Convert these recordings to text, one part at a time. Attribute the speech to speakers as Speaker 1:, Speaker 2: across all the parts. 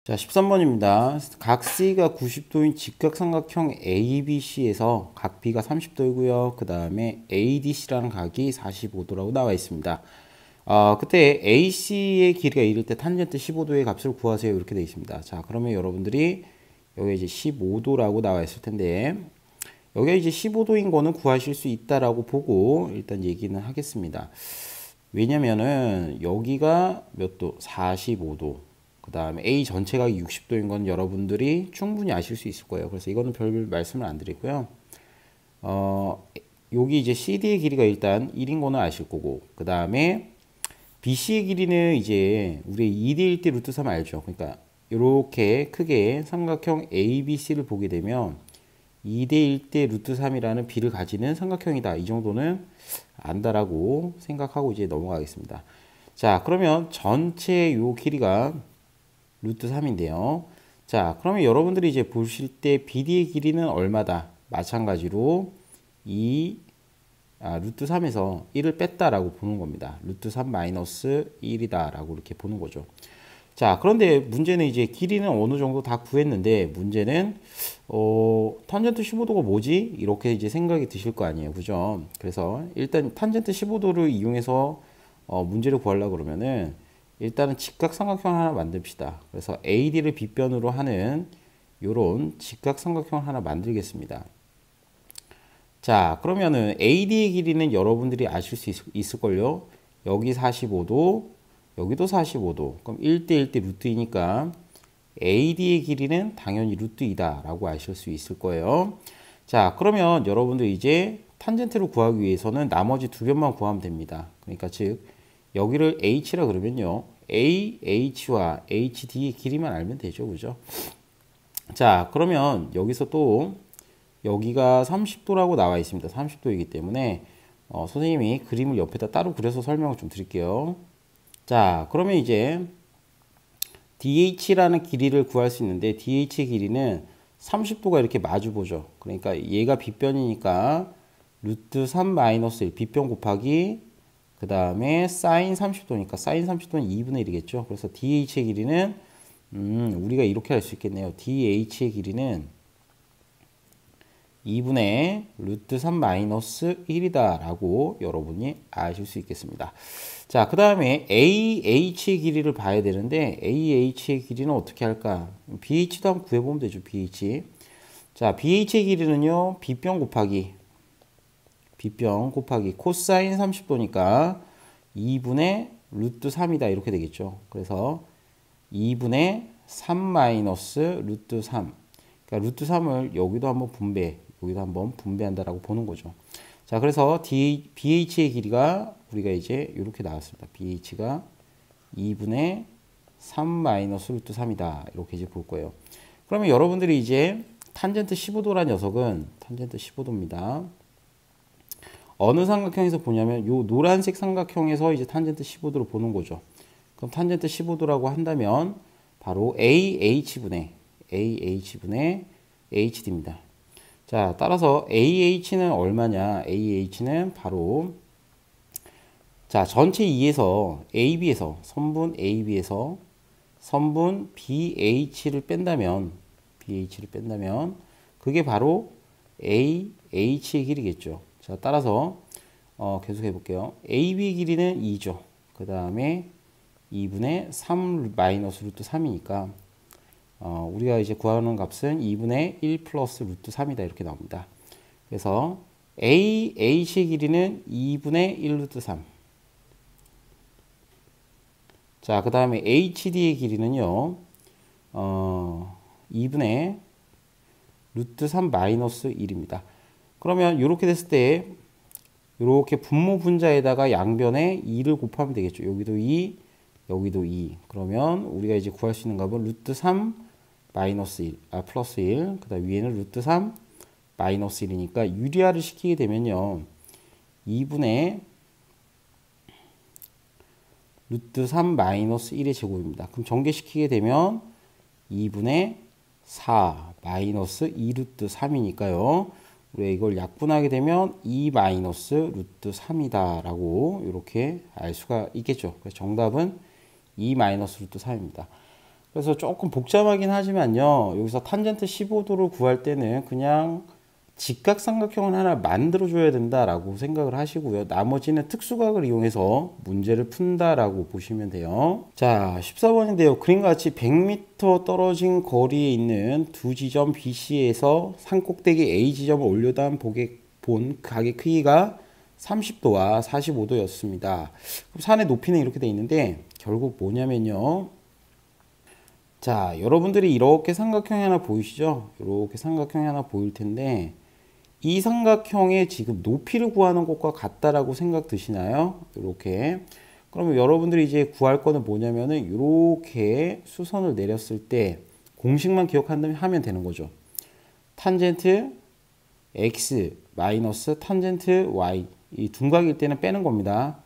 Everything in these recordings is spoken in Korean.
Speaker 1: 자, 13번입니다. 각 C가 90도인 직각삼각형 ABC에서 각 B가 30도이고요. 그 다음에 ADC라는 각이 45도라고 나와 있습니다. 그때 AC의 길이가 이를 때 탄젠트 15도의 값을 구하세요. 이렇게 되어 있습니다. 자, 그러면 여러분들이 여기 이제 15도라고 나와 있을 텐데 여기가 이제 15도인 거는 구하실 수 있다라고 보고 일단 얘기는 하겠습니다. 왜냐면은 여기가 몇 도? 45도. 그 다음에 A 전체가 60도인 건 여러분들이 충분히 아실 수 있을 거예요. 그래서 이거는 별 말씀을 안 드리고요. 여기 이제 CD의 길이가 일단 1인 거는 아실 거고, 그 다음에 BC의 길이는 이제 우리 2대 1대 루트 3 알죠? 그러니까 이렇게 크게 삼각형 ABC를 보게 되면 2대 1대 루트 3이라는 B를 가지는 삼각형이다. 이 정도는 안다라고 생각하고 이제 넘어가겠습니다. 자, 그러면 전체 요 길이가 루트 3인데요. 자, 그러면 여러분들이 이제 보실 때 BD의 길이는 얼마다? 마찬가지로 이 루트 3에서 1을 뺐다라고 보는 겁니다. 루트 3 마이너스 1이다 라고 이렇게 보는 거죠. 자, 그런데 문제는 이제 길이는 어느 정도 다 구했는데 문제는 탄젠트 15도가 뭐지? 이렇게 이제 생각이 드실 거 아니에요. 그죠? 그래서 일단 탄젠트 15도를 이용해서 문제를 구하려고 그러면은 일단은 직각삼각형 하나 만듭시다. 그래서 AD를 빗변으로 하는 요런 직각삼각형 하나 만들겠습니다. 자, 그러면은 AD의 길이는 여러분들이 아실 수 있을걸요? 여기 45도, 여기도 45도. 그럼 1대 1대 루트이니까 AD의 길이는 당연히 루트 2다 라고 아실 수 있을 거예요. 자, 그러면 여러분들 이제 탄젠트를 구하기 위해서는 나머지 두 변만 구하면 됩니다. 그러니까 즉 여기를 H라 그러면요. AH와 HD의 길이만 알면 되죠. 그죠? 자, 그러면 여기서 또 여기가 30도라고 나와 있습니다. 30도이기 때문에 선생님이 그림을 옆에다 따로 그려서 설명을 좀 드릴게요. 자, 그러면 이제 DH라는 길이를 구할 수 있는데 DH의 길이는 30도가 이렇게 마주보죠. 그러니까 얘가 빗변이니까 루트 3 마이너스 1 빗변 곱하기 그 다음에 사인 30도니까 사인 30도는 2분의 1이겠죠. 그래서 DH의 길이는 우리가 이렇게 할 수 있겠네요. DH의 길이는 2분의 루트 3 마이너스 1이다 라고 여러분이 아실 수 있겠습니다. 자, 그 다음에 AH의 길이를 봐야 되는데 AH의 길이는 어떻게 할까? BH도 한번 구해보면 되죠. BH. 자, BH의 길이는요. 빗변 곱하기 코사인 30도니까 2분의 루트 3이다 이렇게 되겠죠. 그래서 2분의 3 마이너스 루트 3. 그러니까 루트 3을 여기도 한번 여기도 한번 분배한다라고 보는 거죠. 자, 그래서 BH의 길이가 우리가 이제 이렇게 나왔습니다. BH가 2분의 3 마이너스 루트 3이다. 이렇게 이제 볼 거예요. 그러면 여러분들이 이제 탄젠트 15도란 녀석은 탄젠트 15도입니다. 어느 삼각형에서 보냐면 요 노란색 삼각형에서 이제 탄젠트 15도를 보는 거죠. 그럼 탄젠트 15도라고 한다면 바로 AH분의 HD입니다. 자, 따라서 AH는 얼마냐? AH는 바로 자, 전체 2에서 AB에서 선분 AB에서 선분 BH를 뺀다면 그게 바로 AH의 길이겠죠. 자, 따라서 계속 해볼게요. AB 길이는 2죠. 그 다음에 2분의 3 마이너스 루트 3이니까 우리가 이제 구하는 값은 2분의 1 플러스 루트 3이다 이렇게 나옵니다. 그래서 AH의 길이는 2분의 1 루트 3. 자, 그 다음에 HD의 길이는요. 2분의 루트 3 마이너스 1입니다. 그러면 이렇게 됐을 때 이렇게 분모 분자에다가 양변에 2를 곱하면 되겠죠. 여기도 2, 여기도 2. 그러면 우리가 이제 구할 수 있는 값은 루트 3 마이너스 1, 플러스 1. 그 다음 위에는 루트 3 마이너스 1이니까 유리화를 시키게 되면요. 2분의 루트 3 마이너스 1의 제곱입니다. 그럼 전개시키게 되면 2분의 4 마이너스 2 루트 3이니까요. 우리가 이걸 약분하게 되면 2 마이너스 루트 3이다 라고 이렇게 알 수가 있겠죠. 그래서 정답은 2 마이너스 루트 3입니다. 그래서 조금 복잡하긴 하지만요. 여기서 탄젠트 15도를 구할 때는 그냥 직각삼각형을 하나 만들어줘야 된다라고 생각을 하시고요. 나머지는 특수각을 이용해서 문제를 푼다라고 보시면 돼요. 자, 14번인데요. 그림과 같이 100m 떨어진 거리에 있는 두 지점 BC에서 산꼭대기 A 지점을 올려다본 본 각의 크기가 30도와 45도였습니다. 산의 높이는 이렇게 돼 있는데 결국 뭐냐면요. 자, 여러분들이 이렇게 삼각형이 하나 보이시죠? 이렇게 삼각형이 하나 보일 텐데 이 삼각형의 지금 높이를 구하는 것과 같다라고 생각 드시나요? 이렇게. 그러면 여러분들이 이제 구할 거는 뭐냐면은 이렇게 수선을 내렸을 때 공식만 기억하면 되는 거죠. 탄젠트 x 마이너스 탄젠트 y 이 둔각일 때는 빼는 겁니다.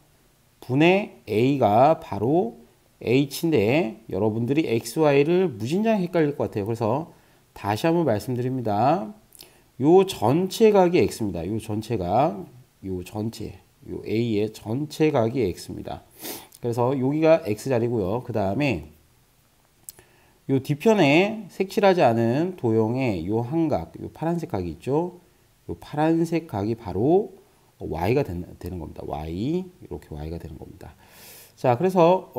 Speaker 1: 분의 a가 바로 h인데 여러분들이 xy를 무진장 헷갈릴 것 같아요. 그래서 다시 한번 말씀드립니다. 요 전체각이 x입니다. 요 전체각, 요 전체, 요 a의 전체각이 x입니다. 그래서 여기가 x 자리고요. 그 다음에 요 뒤편에 색칠하지 않은 도형의 요 한각, 요 파란색 각이 있죠. 요 파란색 각이 바로 y가 되는 겁니다. y 이렇게 y가 되는 겁니다. 자, 그래서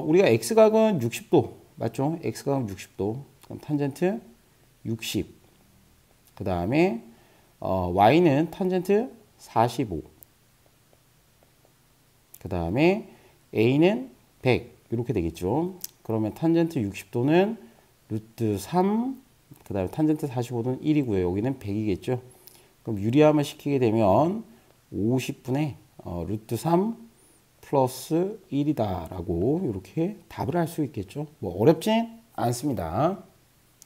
Speaker 1: 우리가 x각은 60도 맞죠? x각은 60도. 그럼 탄젠트 60. 그 다음에 y는 탄젠트 45. 그 다음에 a는 100 이렇게 되겠죠. 그러면 탄젠트 60도는 루트 3. 그 다음에 탄젠트 45도는 1이고요. 여기는 100이겠죠. 그럼 유리함을 시키게 되면 50분의 루트 3 플러스 1이다 라고 이렇게 답을 할 수 있겠죠. 뭐 어렵진 않습니다.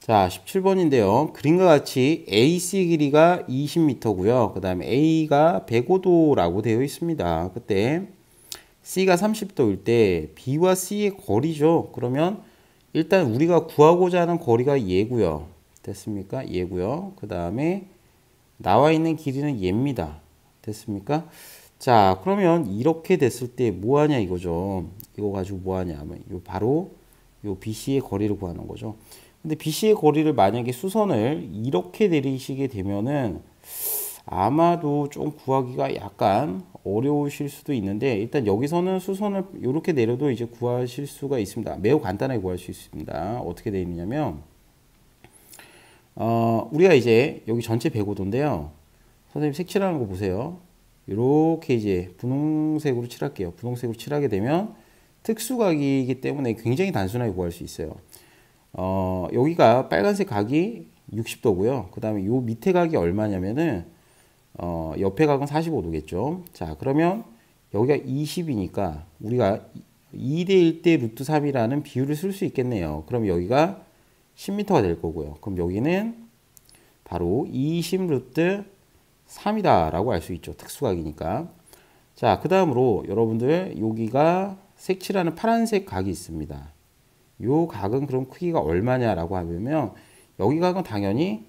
Speaker 1: 자, 17번인데요. 그림과 같이 AC 길이가 20m고요. 그 다음에 A가 105도라고 되어 있습니다. 그때 C가 30도일 때 B와 C의 거리죠. 그러면 일단 우리가 구하고자 하는 거리가 얘고요. 됐습니까? 얘고요. 그 다음에 나와 있는 길이는 얘입니다. 됐습니까? 자, 그러면 이렇게 됐을 때 뭐 하냐 이거죠. 이거 가지고 뭐 하냐 하면 요 바로 요 BC의 거리를 구하는 거죠. 근데 BC의 거리를 만약에 수선을 이렇게 내리시게 되면은 아마도 좀 구하기가 약간 어려우실 수도 있는데 일단 여기서는 수선을 이렇게 내려도 이제 구하실 수가 있습니다. 매우 간단하게 구할 수 있습니다. 어떻게 되어 있냐면 우리가 이제 여기 전체 105도인데요. 선생님 색칠하는 거 보세요. 이렇게 이제 분홍색으로 칠할게요. 분홍색으로 칠하게 되면 특수각이기 때문에 굉장히 단순하게 구할 수 있어요. 여기가 빨간색 각이 60도고요. 그 다음에 요 밑에 각이 얼마냐면은 옆에 각은 45도겠죠. 자, 그러면 여기가 20이니까 우리가 2대 1대 루트 3이라는 비율을 쓸 수 있겠네요. 그럼 여기가 10m가 될 거고요. 그럼 여기는 바로 20 루트 3이다 라고 알 수 있죠. 특수각이니까. 자, 그 다음으로 여러분들 여기가 색칠하는 파란색 각이 있습니다. 요 각은 그럼 크기가 얼마냐라고 하면 여기 각은 당연히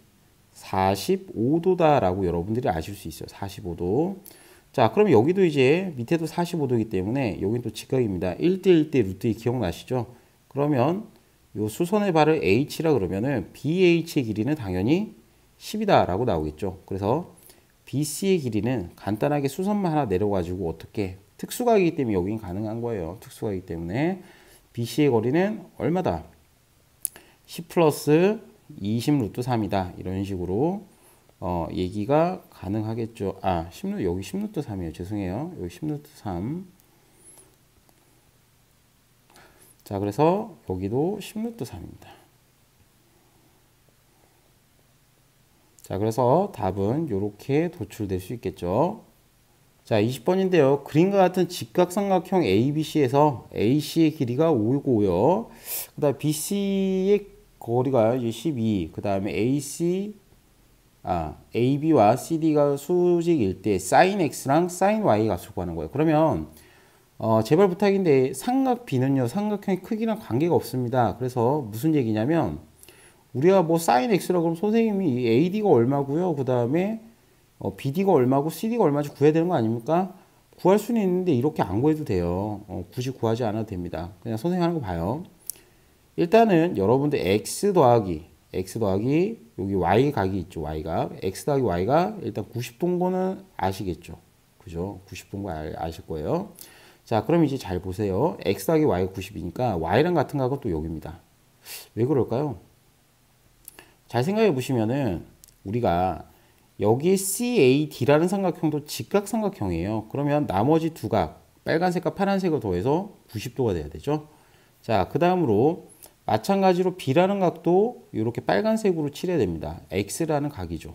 Speaker 1: 45도다 라고 여러분들이 아실 수 있어요. 45도. 자, 그럼 여기도 이제 밑에도 45도이기 때문에 여기는 또 직각입니다. 1대 1대 루트 2 기억나시죠? 그러면 요 수선의 발을 h라 그러면은 BH의 길이는 당연히 10이다 라고 나오겠죠. 그래서 BC의 길이는 간단하게 수선만 하나 내려가지고 어떻게 특수각이기 때문에 여기는 가능한 거예요. 특수각이기 때문에 BC의 거리는 얼마다? 10 플러스 20 루트 3이다. 이런 식으로 얘기가 가능하겠죠. 아, 10 여기 10 루트 3이에요. 죄송해요. 여기 10 루트 3. 자, 그래서 여기도 10 루트 3입니다. 자, 그래서 답은 이렇게 도출될 수 있겠죠. 자, 20번인데요. 그림과 같은 직각삼각형 ABC에서 AC의 길이가 5고요. 그 다음에 BC의 거리가 이제 12. 그 다음에 AB와 CD가 수직일 때 sin X랑 sin Y 값을 구하는 거예요. 그러면 제발 부탁인데 삼각 B는요. 삼각형의 크기랑 관계가 없습니다. 그래서 무슨 얘기냐면 우리가 뭐 sin x라고 그러면 선생님이 AD가 얼마고요. 그 다음에 BD가 얼마고 CD가 얼마인지 구해야 되는 거 아닙니까? 구할 수는 있는데 이렇게 안 구해도 돼요. 굳이 구하지 않아도 됩니다. 그냥 선생님 하는 거 봐요. 일단은 여러분들 x 더하기 여기 y 각이 있죠. y각. x 더하기 y가 일단 90도인 거는 아시겠죠. 그죠? 90도인 거 아실 거예요. 자, 그럼 이제 잘 보세요. x 더하기 y가 90이니까 y랑 같은 각은 또 여기입니다. 왜 그럴까요? 잘 생각해 보시면은 우리가 여기 CAD라는 삼각형도 직각삼각형이에요. 그러면 나머지 두 각, 빨간색과 파란색을 더해서 90도가 돼야 되죠. 자, 그 다음으로 마찬가지로 B라는 각도 이렇게 빨간색으로 칠해야 됩니다. X라는 각이죠.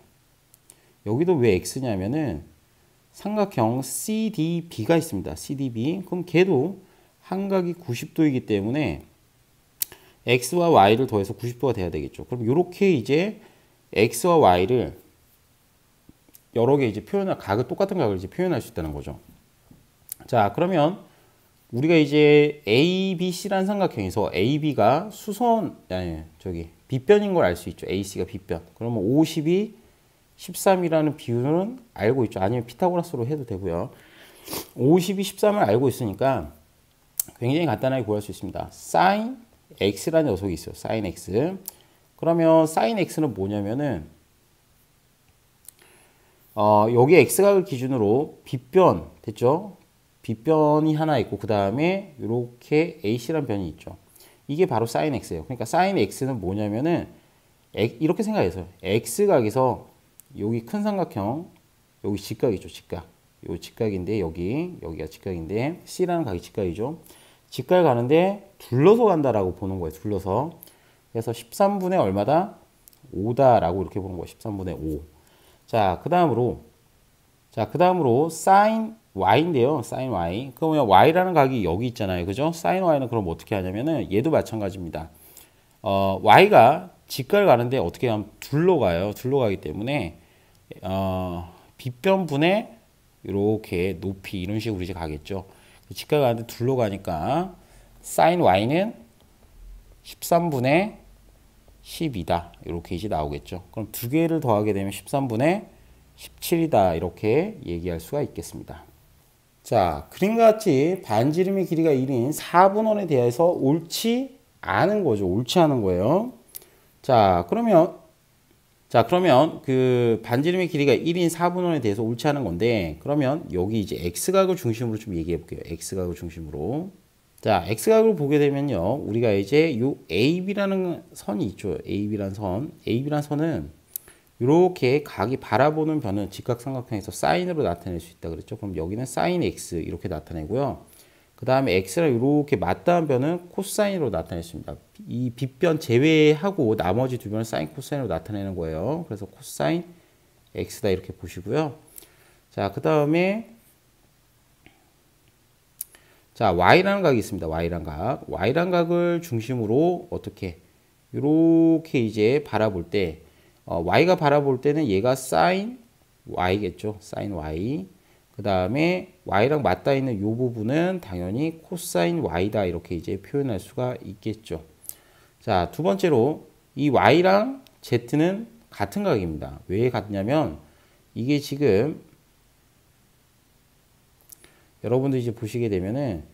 Speaker 1: 여기도 왜 X냐면은 삼각형 CDB가 있습니다. CDB. 그럼 걔도 한각이 90도이기 때문에 X와 Y를 더해서 90도가 돼야 되겠죠. 그럼 이렇게 이제 X와 Y를 여러 개 이제 각을 똑같은 각을 이제 표현할 수 있다는 거죠. 자, 그러면 우리가 이제 ABC라는 삼각형에서 AB가 빗변인 걸 알 수 있죠. AC가 빗변. 그러면 52, 13이라는 비율은 알고 있죠. 아니면 피타고라스로 해도 되고요. 52, 13을 알고 있으니까 굉장히 간단하게 구할 수 있습니다. sin x라는 녀석이 있어요. sin x. 그러면 sin x는 뭐냐면은 여기 x각을 기준으로 빗변 됐죠? 빗변이 하나 있고 그 다음에 이렇게 AC라는 변이 있죠. 이게 바로 sin x예요. 그러니까 sin x는 뭐냐면은 이렇게 생각해서 x각에서 여기 큰 삼각형 여기 직각이죠. 직각. 요 직각인데 여기가 직각인데 C라는 각이 직각이죠. 직각을 가는데 둘러서 간다라고 보는 거예요. 둘러서. 그래서 13분의 얼마다? 5다라고 이렇게 보는 거예요. 13분의 5. 자, 그 다음으로 sin y인데요. sin y. 그러면 y라는 각이 여기 있잖아요. 그죠? sin y는 그럼 어떻게 하냐면은 얘도 마찬가지입니다. y가 직각을 가는데 어떻게 하면 둘러가요. 둘러가기 때문에 빗변분의 이렇게 높이 이런 식으로 이제 가겠죠. 직각을 가는데 둘러가니까 sin y는 13분의 12다. 이렇게 이제 나오겠죠. 그럼 두 개를 더하게 되면 13분의 17이다. 이렇게 얘기할 수가 있겠습니다. 자, 그림과 같이 반지름의 길이가 1인 4분원에 대해서 옳지 않은 거죠. 옳지 않은 거예요. 자, 그러면 그 반지름의 길이가 1인 4분원에 대해서 옳지 않은 건데, 그러면 여기 이제 x각을 중심으로 좀 얘기해 볼게요. x각을 중심으로. 자, x각을 보게 되면요. 우리가 이제 요 AB라는 선이 있죠. AB라는 선은 이렇게 각이 바라보는 변은 직각삼각형에서 사인으로 나타낼 수 있다 그랬죠. 그럼 여기는 sin x 이렇게 나타내고요. 그 다음에 x랑 이렇게 맞닿은 변은 코사인으로 나타냈습니다. 이 빗변 제외하고 나머지 두 변은 사인 코사인으로 나타내는 거예요. 그래서 코사인 x다 이렇게 보시고요. 자, 그 다음에 자, y라는 각이 있습니다. y라는 각을 중심으로 어떻게 이렇게 이제 바라볼 때 y가 바라볼 때는 얘가 sin y겠죠. sin y. 그 다음에 y랑 맞닿아 있는 이 부분은 당연히 코사인 y다 이렇게 이제 표현할 수가 있겠죠. 자, 두 번째로 이 y랑 z는 같은 각입니다. 왜 같냐면 이게 지금 여러분들 이제 보시게 되면은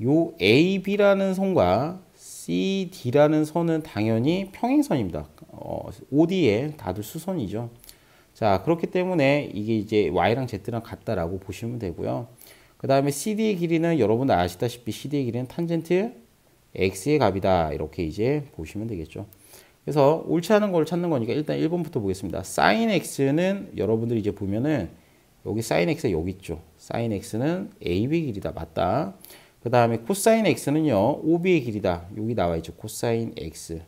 Speaker 1: 요 AB라는 선과 CD라는 선은 당연히 평행선입니다. OD에 다들 수선이죠. 자, 그렇기 때문에 이게 이제 y랑 z랑 같다라고 보시면 되고요. 그 다음에 CD의 길이는 여러분들 아시다시피 CD의 길이는 탄젠트 x의 값이다. 이렇게 이제 보시면 되겠죠. 그래서 옳지 않은 걸 찾는 거니까 일단 1번부터 보겠습니다. sin x는 여러분들이 이제 보면은 여기 sin x가 여기 있죠. sin x는 AB 길이다. 맞다. 그 다음에 코사인 x는요. OB의 길이다. 여기 나와 있죠. 코사인 x.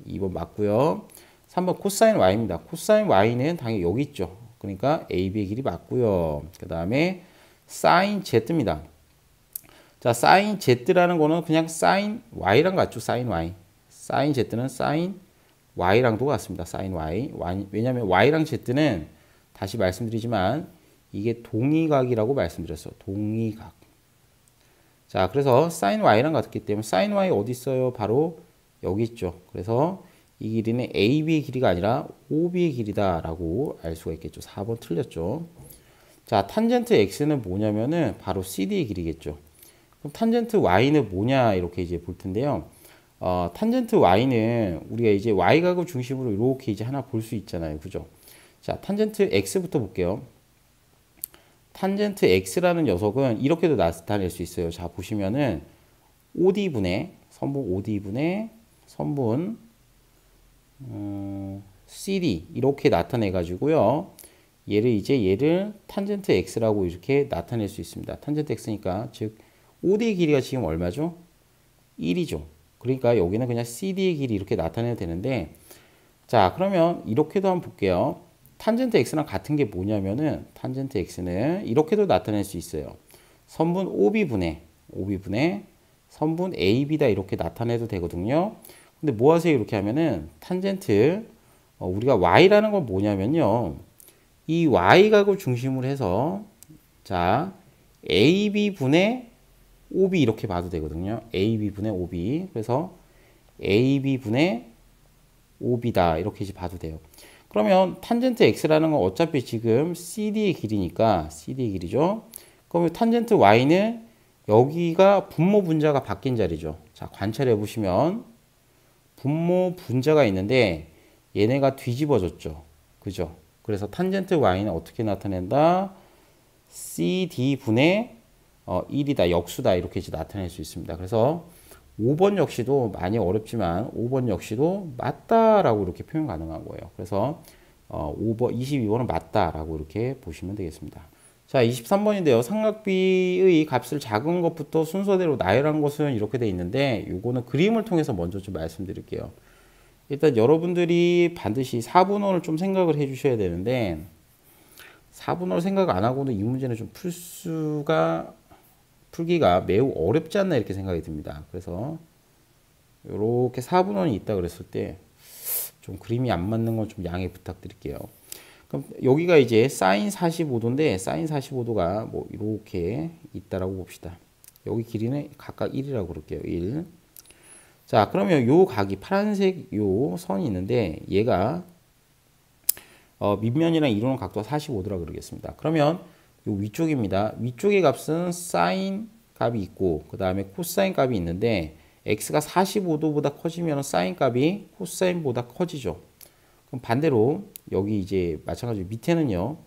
Speaker 1: 2번 맞고요. 3번 코사인 y입니다. 코사인 y는 당연히 여기 있죠. 그러니까 AB의 길이 맞고요. 그 다음에 sin z입니다. 자, sin z라는 거는 그냥 sin y랑 같죠. sin y. sin z는 sin y랑도 같습니다. sin y. 왜냐하면 y랑 z는 다시 말씀드리지만 이게 동의각이라고 말씀드렸어요. 동의각. 자, 그래서 sin y랑 같기 때문에 sin y 어디 있어요? 바로 여기 있죠. 그래서 이 길이는 AB의 길이가 아니라 OB의 길이다라고 알 수가 있겠죠. 4번 틀렸죠. 자, 탄젠트 X는 뭐냐면은 바로 CD의 길이겠죠. 그럼 탄젠트 Y는 뭐냐 이렇게 이제 볼 텐데요. 탄젠트 y는 우리가 이제 y각을 중심으로 이렇게 이제 하나 볼 수 있잖아요. 그죠? 자, 탄젠트 x부터 볼게요. 탄젠트 x라는 녀석은 이렇게도 나타낼 수 있어요. 자, 보시면은 OD분의 선분 OD분의 선분 CD 이렇게 나타내 가지고요. 얘를 탄젠트 x라고 이렇게 나타낼 수 있습니다. 탄젠트 x니까 즉 OD의 길이가 지금 얼마죠? 1이죠. 그러니까 여기는 그냥 CD의 길이 이렇게 나타내야 되는데, 자, 그러면 이렇게도 한번 볼게요. 탄젠트 x랑 같은 게 뭐냐면은 탄젠트 x는 이렇게도 나타낼 수 있어요. 선분 OB분의 선분 AB다 이렇게 나타내도 되거든요. 근데 뭐 하세요? 이렇게 하면은 탄젠트 우리가 y라는 건 뭐냐면요. 이 y각을 중심으로 해서 자 AB분의 OB 이렇게 봐도 되거든요. AB분의 OB. 그래서 AB분의 OB다 이렇게 이제 봐도 돼요. 그러면 탄젠트 x라는 건 어차피 지금 CD의 길이니까 CD의 길이죠. 그러면 탄젠트 y는 여기가 분모 분자가 바뀐 자리죠. 자, 관찰해 보시면 분모 분자가 있는데 얘네가 뒤집어졌죠. 그죠? 그래서 탄젠트 y는 어떻게 나타낸다? CD분의 1이다, 역수다 이렇게 이제 나타낼 수 있습니다. 그래서 5번 역시도 많이 어렵지만 5번 역시도 맞다라고 이렇게 표현 가능한 거예요. 그래서 5번, 22번은 맞다라고 이렇게 보시면 되겠습니다. 자, 23번인데요. 삼각비의 값을 작은 것부터 순서대로 나열한 것은 이렇게 돼 있는데 요거는 그림을 통해서 먼저 좀 말씀드릴게요. 일단 여러분들이 반드시 4분원을 좀 생각을 해 주셔야 되는데 4분원을 생각 안 하고는 이 문제는 좀 풀기가 매우 어렵지 않나 이렇게 생각이 듭니다. 그래서 이렇게 4분원이 있다 그랬을 때 좀 그림이 안 맞는 건 좀 양해 부탁드릴게요. 그럼 여기가 이제 사인 45도인데 사인 45도가 뭐 이렇게 있다라고 봅시다. 여기 길이는 각각 1이라고 그럴게요. 1. 자, 그러면 요 각이 파란색 요 선이 있는데 얘가 밑면이랑 이루는 각도가 45도라 그러겠습니다. 그러면 요 위쪽입니다. 위쪽의 값은 사인 값이 있고 그 다음에 코사인 값이 있는데 x가 45도보다 커지면 사인 값이 코사인보다 커지죠. 그럼 반대로 여기 이제 마찬가지로 밑에는요.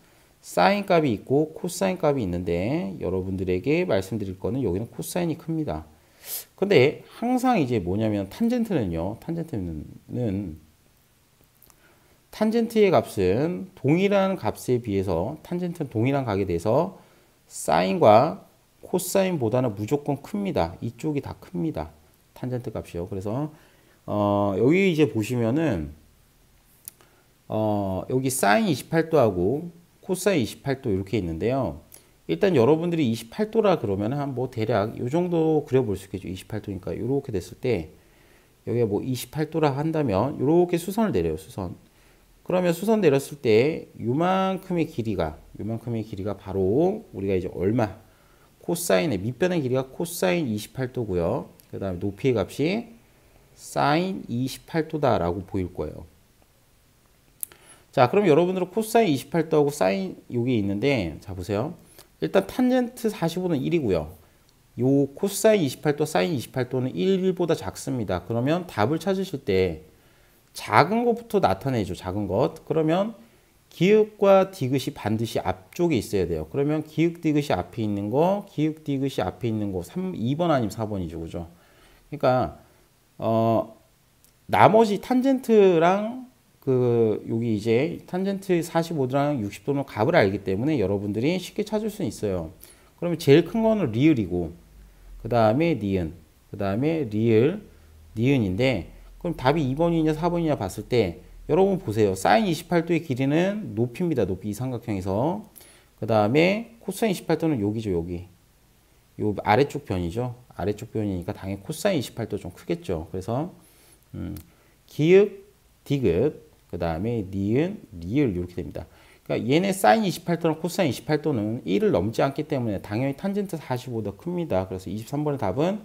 Speaker 1: 사인 값이 있고 코사인 값이 있는데 여러분들에게 말씀드릴 거는 여기는 코사인이 큽니다. 근데 항상 이제 뭐냐면 탄젠트의 값은 동일한 값에 비해서 탄젠트는 동일한 각에 대해서 사인과 코사인보다는 무조건 큽니다. 이쪽이 다 큽니다. 탄젠트 값이요. 그래서 여기 이제 보시면은 여기 사인 28도하고 코사인 28도 이렇게 있는데요. 일단 여러분들이 28도라 그러면 한 뭐 대략 이 정도 그려볼 수 있겠죠. 28도니까 이렇게 됐을 때 여기가 뭐 28도라 한다면 이렇게 수선을 내려요. 수선. 그러면 수선 내렸을 때 요만큼의 길이가 바로 우리가 이제 얼마? 코사인의 밑변의 길이가 코사인 28도고요. 그 다음에 높이의 값이 사인 28도다라고 보일 거예요. 자, 그럼 여러분들은 코사인 28도하고 사인 여기 있는데 자 보세요. 일단 탄젠트 45도는 1이고요. 요 코사인 28도, 사인 28도는 1보다 작습니다. 그러면 답을 찾으실 때 작은 것부터 나타내죠. 작은 것. 그러면 기역과 디귿이 반드시 앞쪽에 있어야 돼요. 그러면 기역 디귿이 앞에 있는 거, 기역 디귿이 앞에 있는 거 2번 아니면 4번이죠. 그죠? 그러니까 나머지 탄젠트랑 여기 이제 탄젠트 45도랑 60도는 값을 알기 때문에 여러분들이 쉽게 찾을 수 있어요. 그러면 제일 큰 거는 리을이고 그 다음에 니은, 그 다음에 니은인데 그럼 답이 2번이냐 4번이냐 봤을 때 여러분 보세요. 사인 28도의 길이는 높이입니다. 높이 이 삼각형에서. 그 다음에 코사인 28도는 여기죠. 여기. 요 아래쪽 변이죠. 아래쪽 변이니까 당연히 코사인 28도 좀 크겠죠. 그래서 기역, 디귿, 그 다음에 니은, 리을 이렇게 됩니다. 그러니까 얘네 사인 28도랑 코사인 28도는 1을 넘지 않기 때문에 당연히 탄젠트 45도 큽니다. 그래서 23번의 답은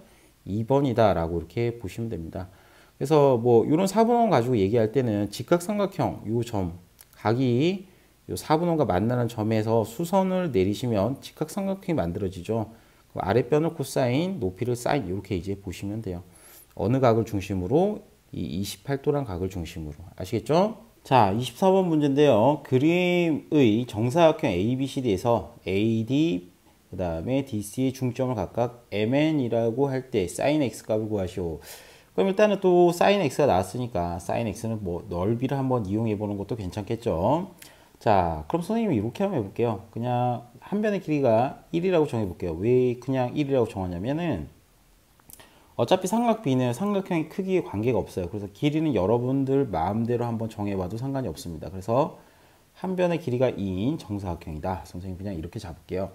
Speaker 1: 2번이다 라고 이렇게 보시면 됩니다. 그래서 뭐 이런 사분원 가지고 얘기할 때는 직각삼각형 요 점 각이 요 사분원과 만나는 점에서 수선을 내리시면 직각삼각형이 만들어지죠. 아랫변을 코사인, 높이를 사인 이렇게 이제 보시면 돼요. 어느 각을 중심으로? 이 28도란 각을 중심으로. 아시겠죠? 자, 24번 문제인데요. 그림의 정사각형 ABCD에서 AD, 그 다음에 DC의 중점을 각각 MN이라고 할 때 sin X 값을 구하시오. 그럼 일단은 또 sin X가 나왔으니까 sin X는 뭐 넓이를 한번 이용해 보는 것도 괜찮겠죠. 자, 그럼 선생님이 이렇게 한번 해볼게요. 그냥 한 변의 길이가 1이라고 정해볼게요. 왜 그냥 1이라고 정하냐면은 어차피 삼각 B는 삼각형의 크기에 관계가 없어요. 그래서 길이는 여러분들 마음대로 한번 정해봐도 상관이 없습니다. 그래서 한 변의 길이가 2인 정사각형이다. 선생님 그냥 이렇게 잡을게요.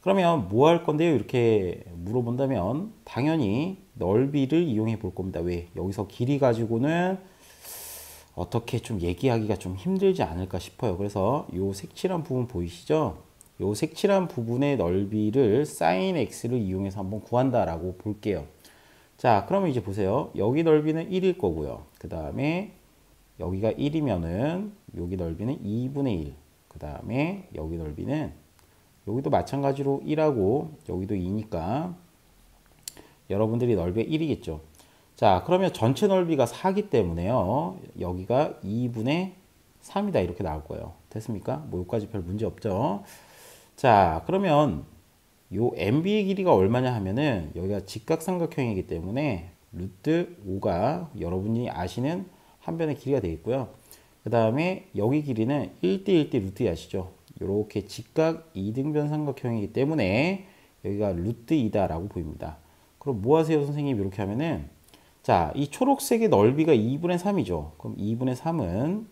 Speaker 1: 그러면 뭐 할 건데요? 이렇게 물어본다면 당연히 넓이를 이용해 볼 겁니다. 왜? 여기서 길이 가지고는 어떻게 좀 얘기하기가 좀 힘들지 않을까 싶어요. 그래서 요 색칠한 부분 보이시죠? 요 색칠한 부분의 넓이를 sin x를 이용해서 한번 구한다라고 볼게요. 자, 그러면 이제 보세요. 여기 넓이는 1일 거고요. 그 다음에 여기가 1이면은 여기 넓이는 2분의 1. 그 다음에 여기 넓이는 여기도 마찬가지로 1하고 여기도 2니까 여러분들이 넓이가 1이겠죠. 자, 그러면 전체 넓이가 4기 때문에요. 여기가 2분의 3이다 이렇게 나올 거예요. 됐습니까? 뭐 여기까지 별 문제 없죠. 자, 그러면 요 MB의 길이가 얼마냐 하면은 여기가 직각삼각형이기 때문에 루트 5가 여러분이 아시는 한 변의 길이가 되겠고요. 그 다음에 여기 길이는 1대 1대 루트 2 아시죠? 이렇게 직각 이등변 삼각형이기 때문에 여기가 루트 2다라고 보입니다. 그럼 뭐 하세요 선생님? 이렇게 하면은 자, 이 초록색의 넓이가 2분의 3이죠. 그럼 2분의 3은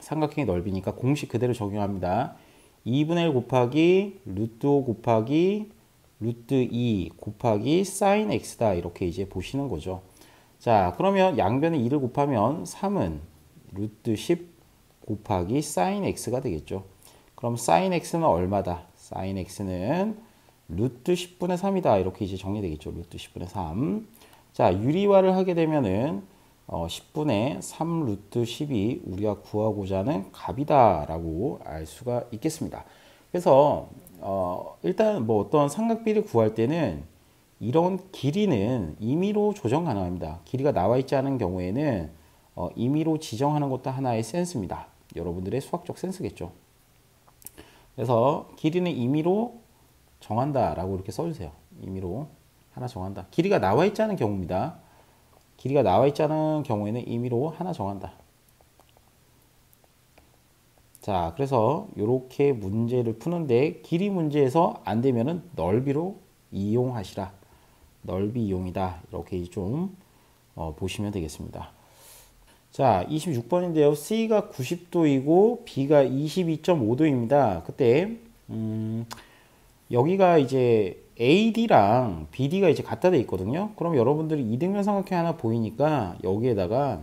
Speaker 1: 삼각형의 넓이니까 공식 그대로 적용합니다. 2분의 1 곱하기 루트 5 곱하기 루트 2 곱하기 sin x다. 이렇게 이제 보시는 거죠. 자, 그러면 양변에 2를 곱하면 3은 루트 10 곱하기 sin x가 되겠죠. 그럼 sin x는 얼마다? sin x는 루트 10분의 3이다. 이렇게 이제 정리되겠죠. 루트 10분의 3. 자, 유리화를 하게 되면은 10분의 3 루트 10이 우리가 구하고자 하는 값이다 라고 알 수가 있겠습니다. 그래서 일단 뭐 어떤 삼각비를 구할 때는 이런 길이는 임의로 조정 가능합니다. 길이가 나와 있지 않은 경우에는 임의로 지정하는 것도 하나의 센스입니다. 여러분들의 수학적 센스겠죠. 그래서 길이는 임의로 정한다 라고 이렇게 써주세요. 임의로 하나 정한다. 길이가 나와 있지 않은 경우입니다. 길이가 나와 있지 않은 경우에는 임의로 하나 정한다. 자, 그래서 이렇게 문제를 푸는데 길이 문제에서 안 되면은 넓이로 이용하시라. 넓이 이용이다. 이렇게 좀 보시면 되겠습니다. 자, 26번인데요. C가 90도이고 B가 22.5도입니다. 그때 여기가 이제 AD랑 BD가 이제 같다 돼 있거든요. 그럼 여러분들이 이등변 삼각형 하나 보이니까 여기에다가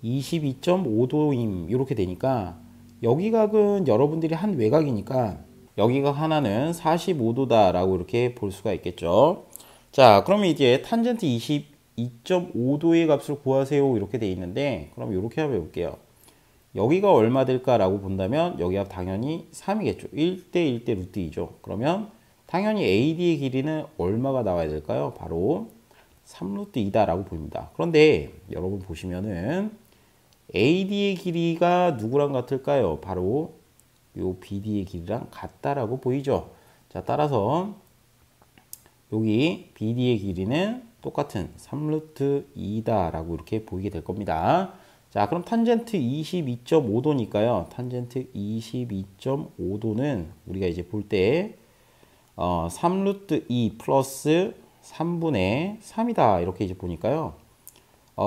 Speaker 1: 22.5도임 이렇게 되니까 여기 각은 여러분들이 한 외곽이니까 여기가 하나는 45도다 라고 이렇게 볼 수가 있겠죠. 자, 그러면 이제 탄젠트 22.5도의 값을 구하세요 이렇게 돼 있는데 그럼 이렇게 한번 해볼게요. 여기가 얼마 될까 라고 본다면 여기가 당연히 3이겠죠. 1대 1대 루트 2죠. 그러면 당연히 AD의 길이는 얼마가 나와야 될까요? 바로 3루트 2다 라고 보입니다. 그런데 여러분 보시면은 AD의 길이가 누구랑 같을까요? 바로 요 BD의 길이랑 같다라고 보이죠. 자, 따라서 여기 BD의 길이는 똑같은 3루트 2다 라고 이렇게 보이게 될 겁니다. 자, 그럼 탄젠트 22.5도니까요. 탄젠트 22.5도는 우리가 이제 볼 때 3루트 2 플러스 3분의 3이다. 이렇게 이제 보니까요.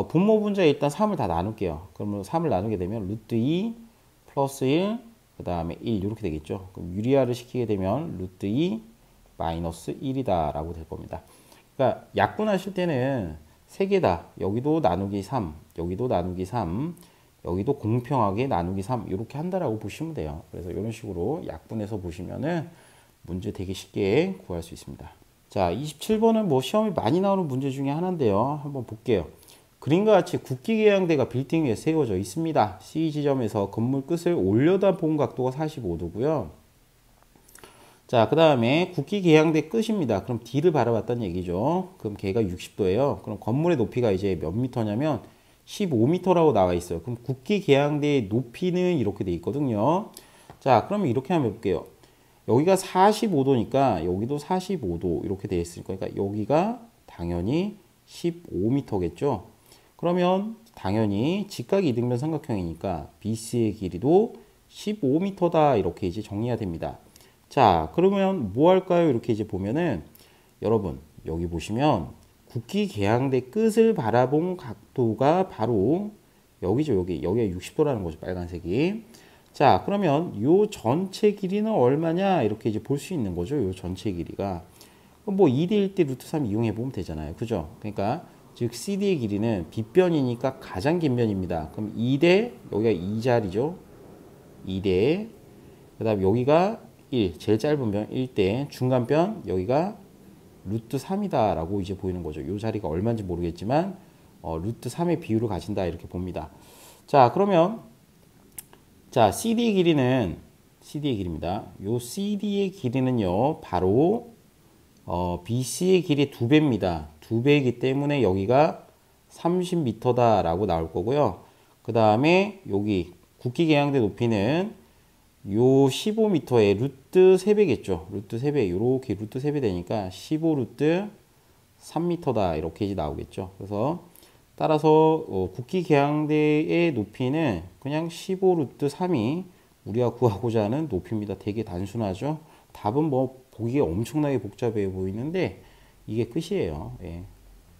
Speaker 1: 분모 분자에 일단 3을 다 나눌게요. 그러면 3을 나누게 되면 루트 2 플러스 1, 그 다음에 1 이렇게 되겠죠. 그럼 유리화를 시키게 되면 루트 2 마이너스 1이다 라고 될 겁니다. 그러니까 약분하실 때는 3개 다 여기도 나누기 3, 여기도 나누기 3, 여기도 공평하게 나누기 3 이렇게 한다라고 보시면 돼요. 그래서 이런 식으로 약분해서 보시면은 문제 되게 쉽게 구할 수 있습니다. 자, 27번은 뭐 시험이 많이 나오는 문제 중에 하나인데요. 한번 볼게요. 그림과 같이 국기 계량대가 빌딩 위에 세워져 있습니다. C 지점에서 건물 끝을 올려다 본 각도가 45도고요. 자, 그 다음에 국기 계양대 끝입니다. 그럼 D를 바라봤다는 얘기죠. 그럼 걔가 60도예요. 그럼 건물의 높이가 이제 몇 미터냐면 15m라고 나와 있어요. 그럼 국기 계양대의 높이는 이렇게 돼 있거든요. 자, 그러면 이렇게 한번 해볼게요. 여기가 45도니까 여기도 45도 이렇게 돼 있으니까 그러니까 여기가 당연히 15m겠죠. 그러면 당연히 직각 이등변 삼각형이니까 BC의 길이도 15m다 이렇게 이제 정리가 됩니다. 자, 그러면 뭐 할까요? 이렇게 이제 보면은 여러분 여기 보시면 국기 계양대 끝을 바라본 각도가 바로 여기죠. 여기가 60도라는 거죠. 빨간색이. 자, 그러면 요 전체 길이는 얼마냐? 이렇게 이제 볼 수 있는 거죠. 요 전체 길이가. 그럼 뭐 2대 1대 루트 3 이용해 보면 되잖아요. 그죠? 그러니까 즉 CD의 길이는 빗변이니까 가장 긴 변입니다. 그럼 2대 여기가 2자리죠. 2대 그다음 여기가 1 제일 짧은 변 1대 중간 변 여기가 루트 3이다 라고 이제 보이는 거죠. 이 자리가 얼마인지 모르겠지만 루트 3의 비율을 가진다 이렇게 봅니다. 자, 그러면 자 CD의 길이는 CD의 길입니다. 요 CD의 길이는요 바로 BC의 길이 2배입니다. 2배이기 때문에 여기가 30m다 라고 나올 거고요. 그 다음에 여기 국기 계양대 높이는 요 15m의 루트 3배겠죠. 루트 3배 요렇게 루트 3배 되니까 15 루트 3m다 이렇게 이제 나오겠죠. 그래서 따라서 국기 계양대의 높이는 그냥 15 루트 3이 우리가 구하고자 하는 높이입니다. 되게 단순하죠. 답은 뭐 보기에 엄청나게 복잡해 보이는데 이게 끝이에요. 예.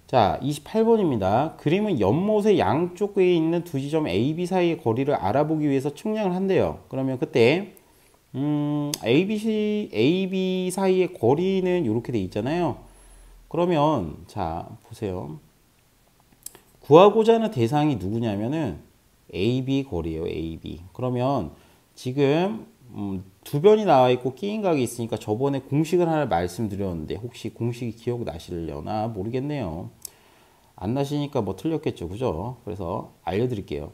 Speaker 1: 자, 28번입니다. 그림은 연못의 양쪽에 있는 두 지점 A, B 사이의 거리를 알아보기 위해서 측량을 한대요. 그러면 그때 A, B 사이의 거리는 이렇게 돼 있잖아요. 그러면 자, 보세요. 구하고자 하는 대상이 누구냐면은 A, B 거리예요. A, B. 그러면 지금 두 변이 나와 있고 끼인 각이 있으니까 저번에 공식을 하나 말씀드렸는데 혹시 공식이 기억나시려나 모르겠네요. 안 나시니까 뭐 틀렸겠죠. 그죠? 그래서 알려드릴게요.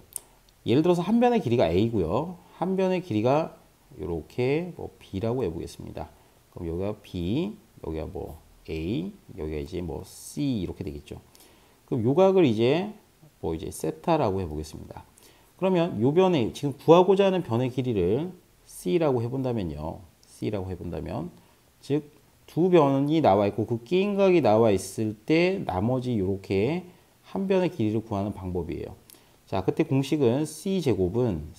Speaker 1: 예를 들어서 한 변의 길이가 A고요. 한 변의 길이가 이렇게 뭐 B라고 해보겠습니다. 그럼 여기가 B, 여기가 뭐 A, 여기가 이제 뭐 C 이렇게 되겠죠. 그럼 요 각을 이제 뭐 이제 세타라고 해보겠습니다. 그러면 요 변의 지금 구하고자 하는 변의 길이를 C라고 해본다면요. C라고 해본다면 즉 두 변이 나와 있고 그 끼인 각이 나와 있을 때 나머지 이렇게 한 변의 길이를 구하는 방법이에요. 자, 그때 공식은 C제곱은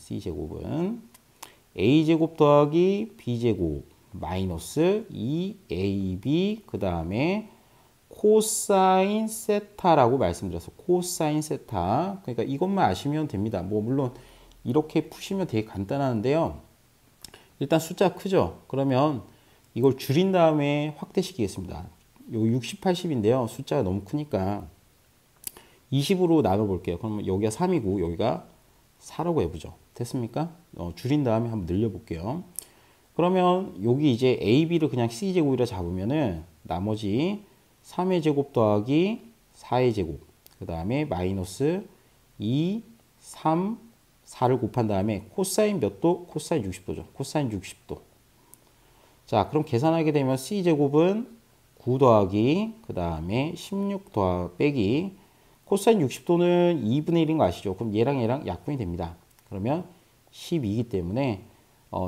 Speaker 1: A제곱 더하기 B제곱 마이너스 2AB 그 다음에 코사인 세타라고 말씀드렸어요. 코사인 세타. 그러니까 이것만 아시면 됩니다. 뭐 물론 이렇게 푸시면 되게 간단한데요. 일단 숫자 크죠? 그러면 이걸 줄인 다음에 확대시키겠습니다. 요 60, 80인데요. 숫자가 너무 크니까 20으로 나눠볼게요. 그러면 여기가 3이고 여기가 4라고 해보죠. 됐습니까? 줄인 다음에 한번 늘려볼게요. 그러면 여기 이제 AB를 그냥 C제곱이라 잡으면은 나머지 3의 제곱 더하기 4의 제곱 그 다음에 마이너스 2, 3, 4를 곱한 다음에 코사인 몇 도? 코사인 60도죠. 코사인 60도. 자, 그럼 계산하게 되면 C제곱은 9 더하기 그 다음에 16 더하기 빼기 코사인 60도는 2분의 1인 거 아시죠? 그럼 얘랑 약분이 됩니다. 그러면 12이기 때문에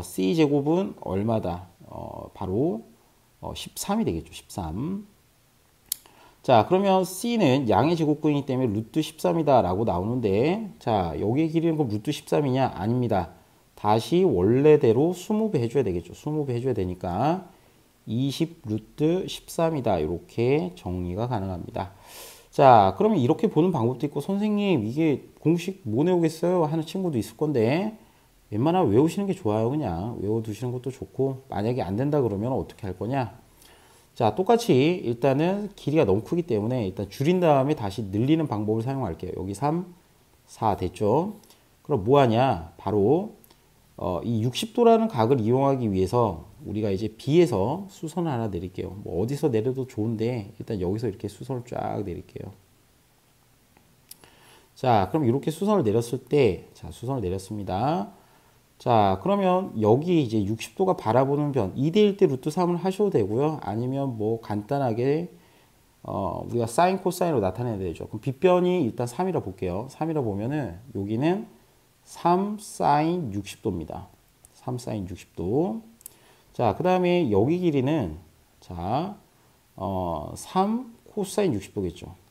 Speaker 1: C제곱은 얼마다? 바로 13이 되겠죠. 13. 자, 그러면 C는 양의 제곱근이기 때문에 루트 13이다 라고 나오는데 자, 여기의 길이는 그럼 루트 13이냐? 아닙니다. 다시 원래대로 20배 해줘야 되겠죠. 20배 해줘야 되니까 20 루트 13이다. 이렇게 정리가 가능합니다. 자, 그러면 이렇게 보는 방법도 있고 선생님 이게 공식 뭐 내오겠어요? 하는 친구도 있을 건데 웬만하면 외우시는 게 좋아요. 그냥 외워두시는 것도 좋고 만약에 안 된다 그러면 어떻게 할 거냐? 자, 똑같이 일단은 길이가 너무 크기 때문에 일단 줄인 다음에 다시 늘리는 방법을 사용할게요. 여기 3, 4 됐죠? 그럼 뭐 하냐? 바로 이 60도라는 각을 이용하기 위해서 우리가 이제 B에서 수선을 하나 내릴게요. 뭐 어디서 내려도 좋은데 일단 여기서 이렇게 수선을 쫙 내릴게요. 자, 그럼 이렇게 수선을 내렸을 때, 자, 수선을 내렸습니다. 자, 그러면 여기 이제 60도가 바라보는 변 2대1 때 루트 3을 하셔도 되고요. 아니면 뭐 간단하게 우리가 사인 코사인으로 나타내야 되죠. 그럼 빗변이 일단 3이라 볼게요. 3이라 보면은 여기는 3 사인 60도입니다. 3 사인 60도. 자, 그 다음에 여기 길이는 자, 3 코사인 60도겠죠.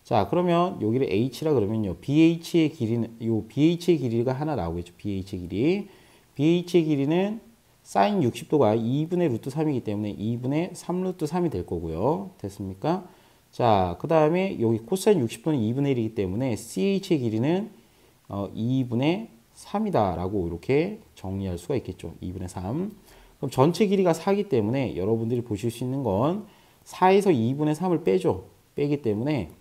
Speaker 1: 자, 그러면 여기를 h라 그러면요. BH의 길이는 요 BH의 길이가 하나 나오겠죠. BH의 길이. BH의 길이는 사인 60도가 2분의 루트 3이기 때문에 2분의 3 루트 3이 될 거고요. 됐습니까? 자, 그 다음에 여기 코사인 60도는 2분의 1이기 때문에 CH의 길이는 2분의 3이다 라고 이렇게 정리할 수가 있겠죠. 2분의 3. 그럼 전체 길이가 4이기 때문에 여러분들이 보실 수 있는 건 4에서 2분의 3을 빼죠. 빼기 때문에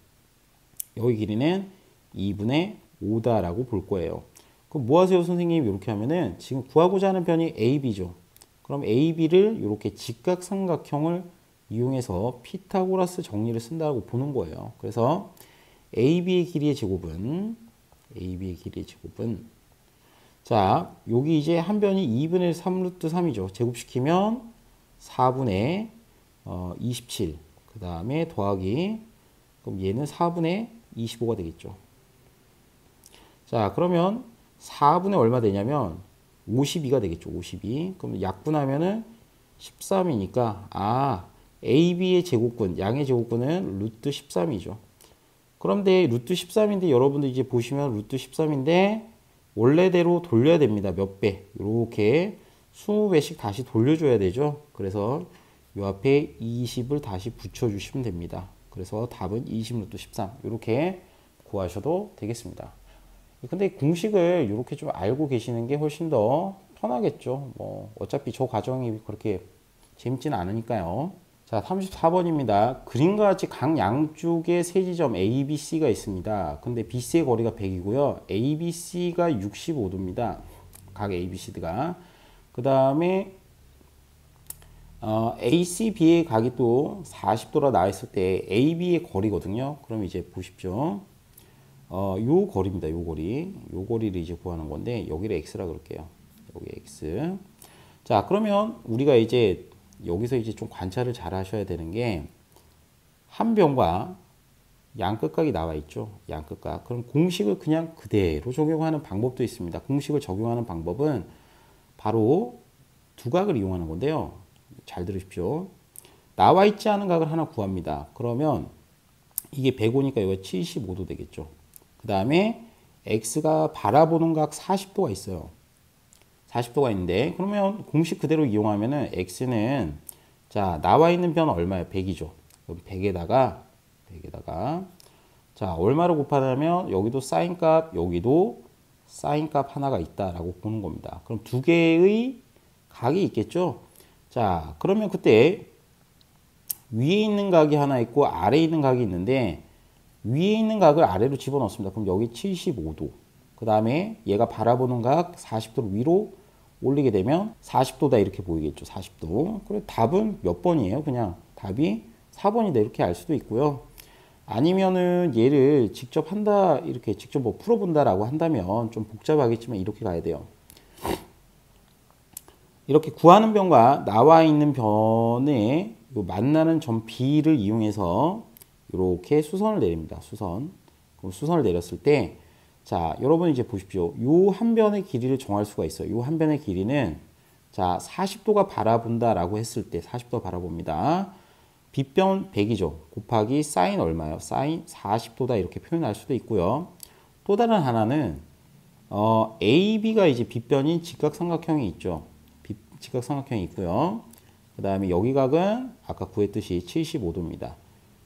Speaker 1: 여기 길이는 2분의 5다라고 볼 거예요. 그럼 뭐 하세요, 선생님? 이렇게 하면은 지금 구하고자 하는 변이 AB죠. 그럼 AB를 이렇게 직각삼각형을 이용해서 피타고라스 정리를 쓴다고 보는 거예요. 그래서 AB의 길이의 제곱은 자, 여기 이제 한 변이 2분의 3 루트 3이죠. 제곱시키면 4분의 27. 그 다음에 더하기 그럼 얘는 4분의 25가 되겠죠. 자, 그러면 4분의 얼마 되냐면 52가 되겠죠. 52. 그럼 약분하면은 13이니까 AB의 제곱근, 양의 제곱근은 루트 13이죠. 그런데 루트 13인데 여러분들 이제 보시면 루트 13인데 원래대로 돌려야 됩니다. 몇 배? 이렇게 20배씩 다시 돌려줘야 되죠. 그래서 요 앞에 20을 다시 붙여주시면 됩니다. 그래서 답은 20 루트 13 이렇게 구하셔도 되겠습니다. 근데 공식을 이렇게 좀 알고 계시는 게 훨씬 더 편하겠죠. 뭐 어차피 저 과정이 그렇게 재밌지는 않으니까요. 자, 34번입니다. 그림과 같이 각 양쪽에 세 지점 A, B, C가 있습니다. 근데 BC의 거리가 100이고요. A, B, C가 65도입니다. 각 A, B, C가. 그 다음에 AC, B의 각이 또 40도라 나와 있을 때 AB의 거리거든요. 그럼 이제 보십시오. 요 거리입니다. 요 거리. 요 거리를 이제 구하는 건데 여기를 X라 그럴게요. 여기 X. 자, 그러면 우리가 이제 여기서 이제 좀 관찰을 잘 하셔야 되는 게 한 변과 양끝각이 나와 있죠. 양끝각. 그럼 공식을 그냥 그대로 적용하는 방법도 있습니다. 공식을 적용하는 방법은 바로 두 각을 이용하는 건데요. 잘 들으십시오. 나와 있지 않은 각을 하나 구합니다. 그러면 이게 105니까 이거 75도 되겠죠. 그 다음에 X가 바라보는 각 40도가 있어요. 40도가 있는데 그러면 공식 그대로 이용하면은 X는 자, 나와 있는 변 얼마예요? 100이죠. 그럼 100에다가 자, 얼마로 곱하냐면 여기도 사인 값, 여기도 사인 값 하나가 있다라고 보는 겁니다. 그럼 두 개의 각이 있겠죠? 자, 그러면 그때 위에 있는 각이 하나 있고 아래에 있는 각이 있는데 위에 있는 각을 아래로 집어넣습니다. 그럼 여기 75도. 그 다음에 얘가 바라보는 각 40도를 위로 올리게 되면 40도다 이렇게 보이겠죠. 40도. 그래 답은 몇 번이에요? 그냥 답이 4번이다 이렇게 알 수도 있고요. 아니면은 얘를 직접 한다 이렇게 직접 뭐 풀어본다라고 한다면 좀 복잡하겠지만 이렇게 가야 돼요. 이렇게 구하는 변과 나와 있는 변에 만나는 점 B를 이용해서 이렇게 수선을 내립니다. 수선. 그럼 수선을 내렸을 때 자, 여러분 이제 보십시오. 요 한 변의 길이를 정할 수가 있어요. 요 한 변의 길이는 자, 40도가 바라본다라고 했을 때 40도 바라봅니다. 빗변 100이죠. 곱하기 사인 얼마요? 사인 40도다 이렇게 표현할 수도 있고요. 또 다른 하나는 AB가 이제 빗변인 직각삼각형이 있죠. 직각삼각형이 있고요. 그 다음에 여기 각은 아까 구했듯이 75도입니다.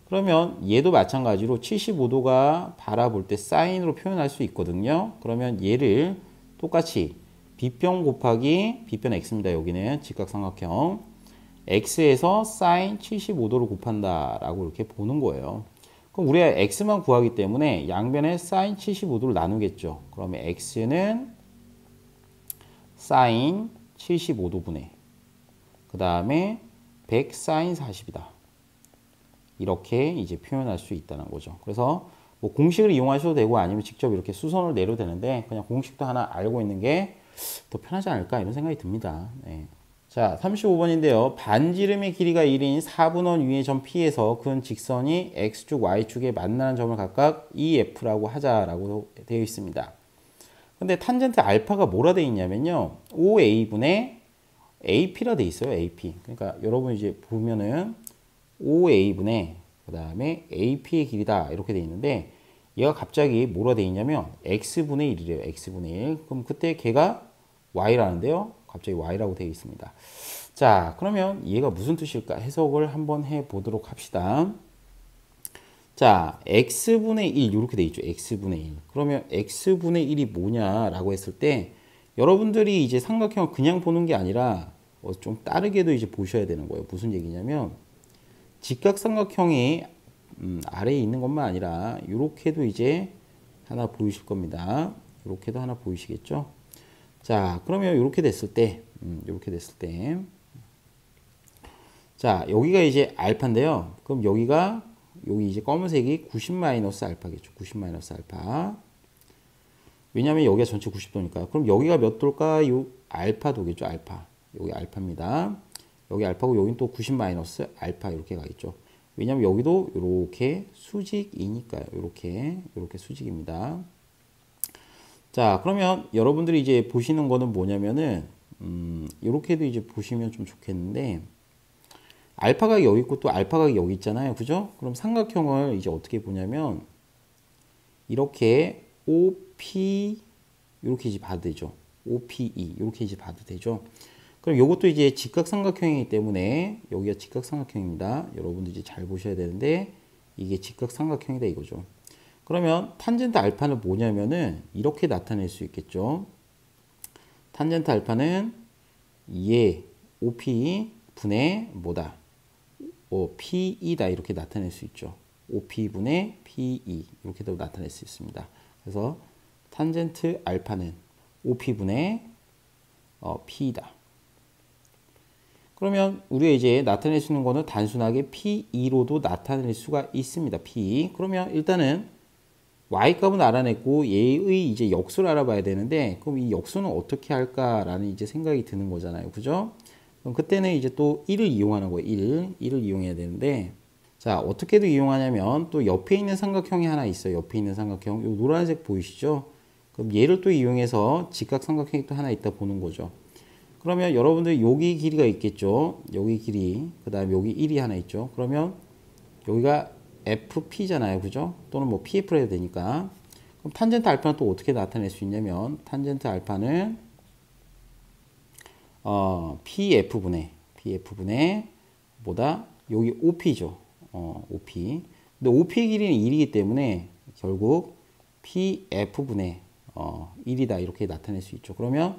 Speaker 1: 그러면 얘도 마찬가지로 75도가 바라볼 때 사인으로 표현할 수 있거든요. 그러면 얘를 똑같이 빗변 곱하기 빗변 x입니다. 여기는 직각삼각형 x에서 사인 75도를 곱한다라고 이렇게 보는 거예요. 그럼 우리가 x만 구하기 때문에 양변에 사인 75도를 나누겠죠. 그러면 x는 사인 75도분의 그 다음에 100 사인 40이다. 이렇게 이제 표현할 수 있다는 거죠. 그래서 뭐 공식을 이용하셔도 되고 아니면 직접 이렇게 수선을 내려도 되는데 그냥 공식도 하나 알고 있는 게 더 편하지 않을까 이런 생각이 듭니다. 네. 자, 35번인데요. 반지름의 길이가 1인 4분원 위의 점 P에서 근 직선이 X축, Y축에 만나는 점을 각각 EF라고 하자라고 되어 있습니다. 근데 탄젠트 알파가 뭐라 되어 있냐면요. OA분의 AP라 되어 있어요. AP. 그러니까 여러분 이제 보면은 OA분의 그 다음에 AP의 길이다 이렇게 되어 있는데 얘가 갑자기 뭐라 되어 있냐면 X분의 1이래요. X분의 1. 그럼 그때 걔가 Y라는데요. 갑자기 Y라고 되어 있습니다. 자, 그러면 얘가 무슨 뜻일까 해석을 한번 해보도록 합시다. 자, X분의 1 이렇게 되어 있죠. X분의 1. 그러면 X분의 1이 뭐냐라고 했을 때 여러분들이 이제 삼각형을 그냥 보는 게 아니라 좀 다르게도 이제 보셔야 되는 거예요. 무슨 얘기냐면 직각삼각형이 아래에 있는 것만 아니라 이렇게도 이제 하나 보이실 겁니다. 이렇게도 하나 보이시겠죠? 자, 그러면 이렇게 됐을 때, 자, 여기가 이제 알파인데요. 그럼 여기 이제 검은색이 90 마이너스 알파겠죠. 90 마이너스 알파. 왜냐면 여기가 전체 90도니까. 그럼 여기가 몇 도일까? 요 알파도겠죠. 알파. 여기 알파입니다. 여기 알파고 여긴 또 90 마이너스 알파 이렇게 가 있죠. 왜냐면 여기도 이렇게 수직이니까요. 이렇게 수직입니다. 자, 그러면 여러분들이 이제 보시는 거는 뭐냐면은 이렇게도 이제 보시면 좀 좋겠는데 알파가 여기 있고 또 알파가 여기 있잖아요. 그죠? 그럼 삼각형을 이제 어떻게 보냐면 이렇게 OP 이렇게 이제 봐도 되죠. OPE 이렇게 이제 봐도 되죠. 그럼 이것도 이제 직각삼각형이기 때문에 여기가 직각삼각형입니다. 여러분들 이제 잘 보셔야 되는데 이게 직각삼각형이다 이거죠. 그러면 탄젠트 알파는 뭐냐면은 이렇게 나타낼 수 있겠죠. 탄젠트 알파는 얘 OP 분의 뭐다? PE다 이렇게 나타낼 수 있죠. OP 분의 PE 이렇게도 나타낼 수 있습니다. 그래서 탄젠트 알파는 OP 분의 P다. 그러면 우리가 이제 나타낼 수 있는 거는 단순하게 P2로도 나타낼 수가 있습니다. P. 그러면 일단은 Y값은 알아냈고 얘의 이제 역수를 알아봐야 되는데 그럼 이 역수는 어떻게 할까라는 이제 생각이 드는 거잖아요. 그죠? 그럼 그때는 이제 또 1을 이용하는 거예요. 1을 이용해야 되는데 자, 어떻게도 이용하냐면 또 옆에 있는 삼각형이 하나 있어요. 옆에 있는 삼각형. 요 노란색 보이시죠? 그럼 얘를 또 이용해서 직각삼각형이 또 하나 있다 보는 거죠. 그러면 여러분들 여기 길이가 있겠죠. 여기 길이. 그 다음에 여기 1이 하나 있죠. 그러면 여기가 FP잖아요. 그죠? 또는 뭐 PF로 해도 되니까. 그럼 탄젠트 알파는 또 어떻게 나타낼 수 있냐면 탄젠트 알파는 PF분의 뭐다? 여기 OP죠. OP. 근데 OP의 길이는 1이기 때문에 결국 PF분의 1이다. 이렇게 나타낼 수 있죠. 그러면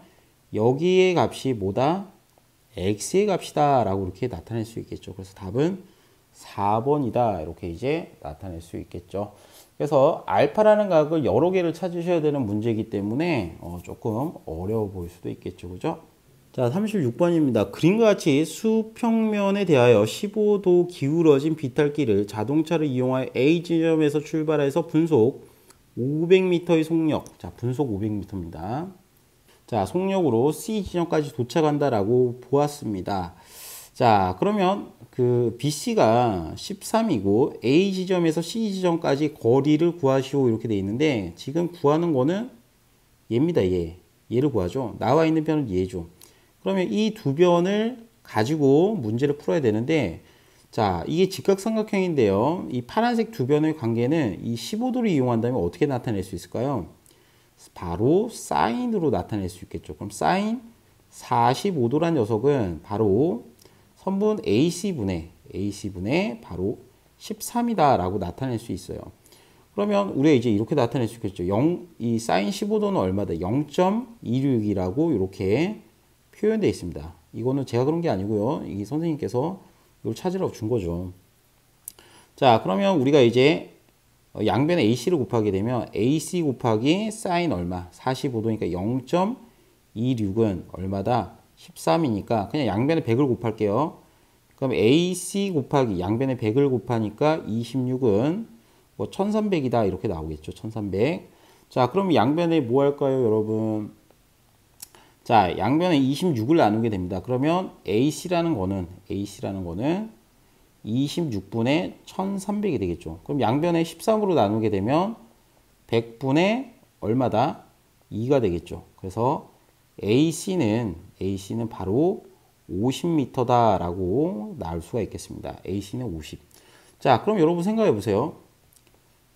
Speaker 1: 여기의 값이 뭐다? X의 값이다. 라고 이렇게 나타낼 수 있겠죠. 그래서 답은 4번이다. 이렇게 이제 나타낼 수 있겠죠. 그래서 알파라는 값을 여러 개를 찾으셔야 되는 문제이기 때문에 조금 어려워 보일 수도 있겠죠. 그죠? 자, 36번입니다. 그림과 같이 수평면에 대하여 15도 기울어진 비탈길을 자동차를 이용하여 A 지점에서 출발해서 분속 500m의 속력. 자, 분속 500m입니다. 자, 속력으로 C 지점까지 도착한다라고 보았습니다. 자, 그러면 그 BC가 13이고 A 지점에서 C 지점까지 거리를 구하시오 이렇게 돼 있는데 지금 구하는 거는 얘입니다. 얘를 구하죠. 나와 있는 변은 얘죠. 그러면 이 두 변을 가지고 문제를 풀어야 되는데 자, 이게 직각삼각형인데요. 이 파란색 두 변의 관계는 이 15도를 이용한다면 어떻게 나타낼 수 있을까요? 바로 사인으로 나타낼 수 있겠죠. 그럼 사인 45도란 녀석은 바로 선분 AC분의 바로 13이다 라고 나타낼 수 있어요. 그러면 우리가 이제 이렇게 나타낼 수 있겠죠. 이 사인 15도는 얼마다? 0.26이라고 이렇게 표현되어 있습니다. 이거는 제가 그런 게 아니고요. 이 선생님께서 이걸 찾으라고 준 거죠. 자, 그러면 우리가 이제 양변에 AC를 곱하게 되면 AC 곱하기 사인 얼마? 45도니까 0.26은 얼마다? 13이니까 그냥 양변에 100을 곱할게요. 그럼 AC 곱하기 양변에 100을 곱하니까 26은 뭐 1300이다 이렇게 나오겠죠. 1300. 자, 그럼 양변에 뭐 할까요, 여러분? 자, 양변에 26을 나누게 됩니다. 그러면 AC라는 거는 26분의 1300이 되겠죠. 그럼 양변에 13으로 나누게 되면 100분의 얼마다? 2가 되겠죠. 그래서 AC는 바로 50m다라고 나올 수가 있겠습니다. AC는 50. 자, 그럼 여러분 생각해 보세요.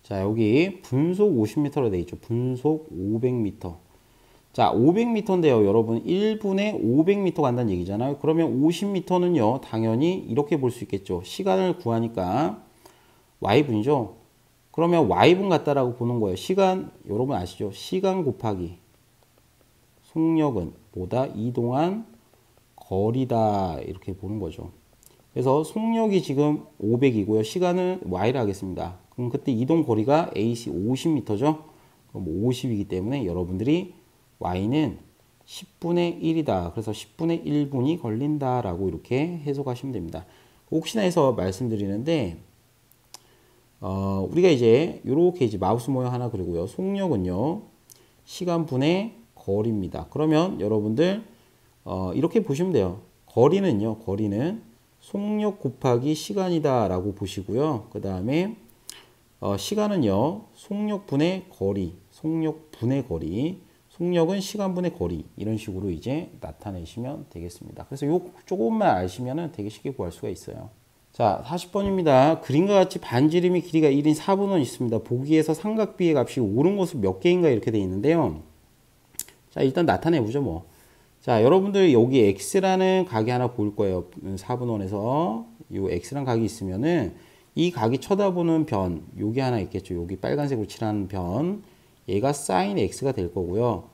Speaker 1: 자, 여기 분속 50m로 되어 있죠. 분속 500m. 자, 500m인데요. 여러분 1분에 500m 간다는 얘기잖아요. 그러면 50m는요. 당연히 이렇게 볼 수 있겠죠. 시간을 구하니까 y분이죠. 그러면 y분 같다라고 보는 거예요. 시간, 여러분 아시죠? 시간 곱하기 속력은 뭐다? 이동한 거리다. 이렇게 보는 거죠. 그래서 속력이 지금 500이고요. 시간은 y를 하겠습니다. 그럼 그때 이동 거리가 AC 50m죠. 그럼 50이기 때문에 여러분들이 y는 10분의 1이다. 그래서 10분의 1분이 걸린다라고 이렇게 해석하시면 됩니다. 혹시나 해서 말씀드리는데 우리가 이제 이렇게 이제 마우스 모양 하나 그리고요. 속력은요. 시간분의 거리입니다. 그러면 여러분들 이렇게 보시면 돼요. 거리는요. 거리는 속력 곱하기 시간이다라고 보시고요. 그 다음에 시간은요. 속력분의 거리, 속력분의 거리, 속력은 시간분의 거리 이런 식으로 이제 나타내시면 되겠습니다. 그래서 요 조금만 아시면은 되게 쉽게 구할 수가 있어요. 자, 40번입니다. 그림과 같이 반지름이 길이가 1인 4분원 있습니다. 보기에서 삼각비의 값이 옳은 곳은 몇 개인가 이렇게 되어 있는데요. 자, 일단 나타내 보죠, 뭐. 자, 여러분들 여기 x라는 각이 하나 보일 거예요. 4분원에서 요 x라는 각이 있으면은 이 각이 쳐다보는 변, 요게 하나 있겠죠. 여기 빨간색으로 칠한 변. 얘가 사인 x가 될 거고요.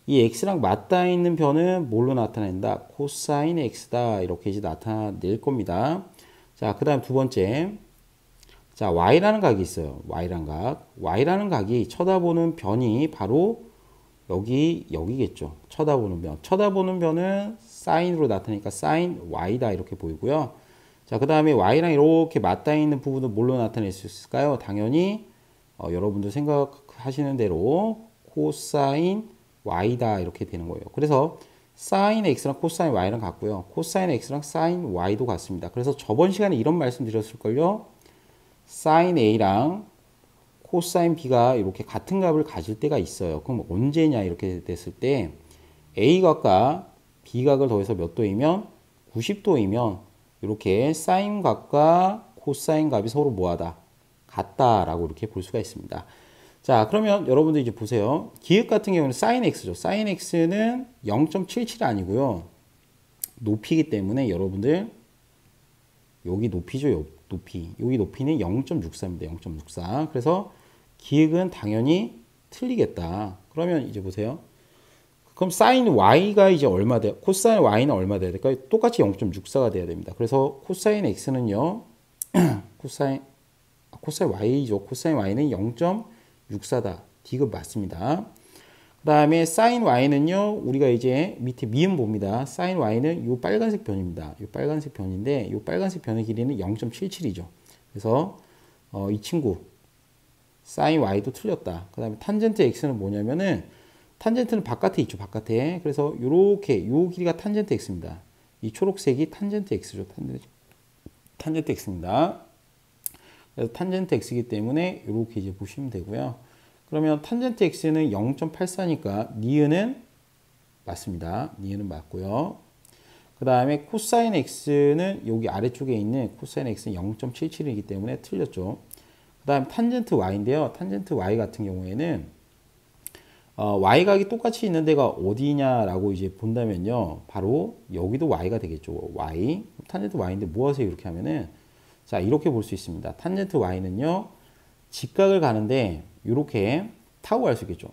Speaker 1: 이 x랑 맞닿아 있는 변은 뭘로 나타낸다? 코사인 x다. 이렇게 이제 나타낼 겁니다. 자, 그 다음 두 번째. 자, y라는 각이 있어요. y라는 각. y라는 각이 쳐다보는 변이 바로 여기겠죠. 쳐다보는 변. 쳐다보는 변은 사인으로 나타나니까 사인 y다. 이렇게 보이고요. 자, 그 다음에 y랑 이렇게 맞닿아 있는 부분은 뭘로 나타낼 수 있을까요? 당연히 여러분들 생각하시는 대로 코사인 y다. 이렇게 되는 거예요. 그래서 사인 x랑 코사인 y랑 같고요. 코사인 x랑 사인 y도 같습니다. 그래서 저번 시간에 이런 말씀 드렸을걸요. 사인 a랑 코사인 b가 이렇게 같은 값을 가질 때가 있어요. 그럼 언제냐 이렇게 됐을 때 a 각과 b 각을 더해서 몇 도이면 90도이면 이렇게 사인 값과 코사인 값이 서로 뭐하다? 같다라고 이렇게 볼 수가 있습니다. 자, 그러면 여러분들 이제 보세요. 기획 같은 경우는 사인 x죠. 사인 x는 0.77 아니고요. 높이기 때문에 여러분들 여기 높이죠. 높이. 여기 높이는 0.64입니다. 0.64. 그래서 기획은 당연히 틀리겠다. 그러면 이제 보세요. 그럼 사인 y가 이제 얼마 돼요? 코사인 y는 얼마 돼야 될까요? 똑같이 0.64가 돼야 됩니다. 그래서 코사인 x는요. 코사인 y죠. 코사인 y는 0.64다. D급 맞습니다. 그 다음에 사인 y는요. 우리가 이제 밑에 미음 봅니다. 사인 y는 이 빨간색 변입니다. 이 빨간색 변인데 이 빨간색 변의 길이는 0.77이죠. 그래서 이 친구 사인 y도 틀렸다. 그 다음에 탄젠트 x는 뭐냐면은 탄젠트는 바깥에 있죠. 바깥에. 그래서 요렇게 요 길이가 탄젠트 x입니다. 이 초록색이 탄젠트 x죠. 탄젠트 x입니다. 그래서 탄젠트 x이기 때문에 이렇게 이제 보시면 되고요. 그러면 탄젠트 x는 0.84니까 니은은 맞습니다. 니은은 맞고요. 그 다음에 코사인 x는 여기 아래쪽에 있는 코사인 x는 0.77이기 때문에 틀렸죠. 그 다음 탄젠트 y인데요. 탄젠트 y 같은 경우에는 y각이 똑같이 있는 데가 어디냐라고 이제 본다면요. 바로 여기도 y가 되겠죠. y. 탄젠트 y인데 뭐 하세요? 이렇게 하면은 자, 이렇게 볼 수 있습니다. 탄젠트 y는요. 직각을 가는데 이렇게 타고 갈 수 있겠죠.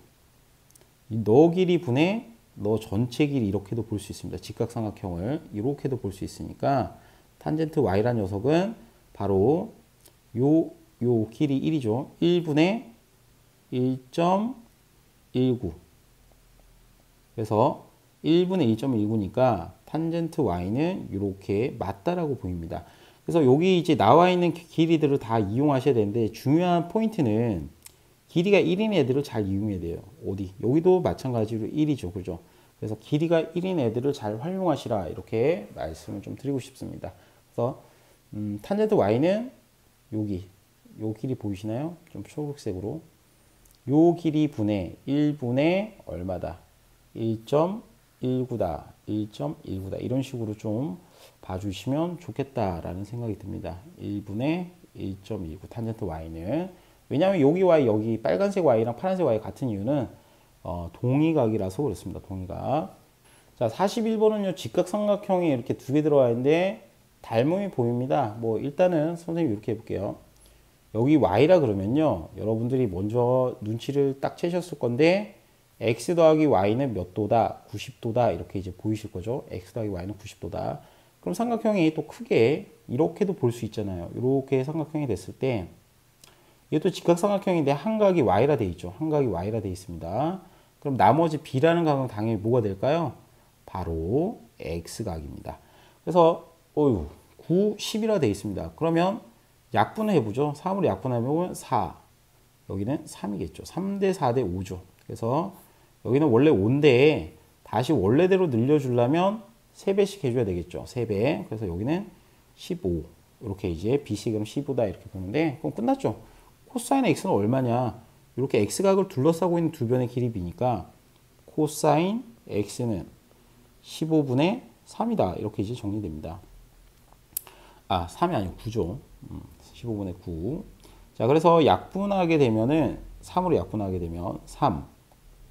Speaker 1: 너 길이 분의 너 전체 길이 이렇게도 볼 수 있습니다. 직각삼각형을 이렇게도 볼 수 있으니까 탄젠트 y라는 녀석은 바로 요 길이 1이죠. 1분의 1.19 그래서 1분의 1.19니까 탄젠트 y는 이렇게 맞다라고 보입니다. 그래서 여기 이제 나와 있는 길이들을 다 이용하셔야 되는데 중요한 포인트는 길이가 1인 애들을 잘 이용해야 돼요. 어디? 여기도 마찬가지로 1이죠. 그죠? 그래서 길이가 1인 애들을 잘 활용하시라 이렇게 말씀을 좀 드리고 싶습니다. 그래서 탄젠트 y는 여기 요 길이 보이시나요? 좀 초록색으로 요 길이 분의 1분의 얼마다? 1.19다. 1.19다. 이런 식으로 좀 봐주시면 좋겠다라는 생각이 듭니다. 1분의 1.29 탄젠트 y는 왜냐하면 여기 y 여기 빨간색 y랑 파란색 y 같은 이유는 동의각이라서 그렇습니다. 동의각. 자 41번은요 직각삼각형이 이렇게 두 개 들어와 있는데 닮음이 보입니다. 뭐 일단은 선생님 이렇게 해볼게요. 여기 y라 그러면요 여러분들이 먼저 눈치를 딱 채셨을 건데 x 더하기 y는 몇 도다? 90도다 이렇게 이제 보이실 거죠. x 더하기 y는 90도다. 그럼 삼각형이 또 크게 이렇게도 볼 수 있잖아요. 이렇게 삼각형이 됐을 때 이것도 직각삼각형인데 한 각이 y라 돼 있죠. 한 각이 y라 돼 있습니다. 그럼 나머지 b라는 각은 당연히 뭐가 될까요? 바로 x각입니다. 그래서 9, 10이라 돼 있습니다. 그러면 약분을 해보죠. 3으로 약분하면 4. 여기는 3이겠죠. 3대 4대 5죠. 그래서 여기는 원래 5인데 다시 원래대로 늘려주려면 3배씩 해줘야 되겠죠. 3배. 그래서 여기는 15. 이렇게 이제 BC 그럼 15다 이렇게 보는데 그럼 끝났죠. 코사인 x는 얼마냐? 이렇게 x각을 둘러싸고 있는 두 변의 길이 b니까 코사인 x는 15분의 3이다. 이렇게 이제 정리됩니다. 3이 아니고 9죠. 15분의 9. 자, 그래서 약분하게 되면은 3으로 약분하게 되면 3,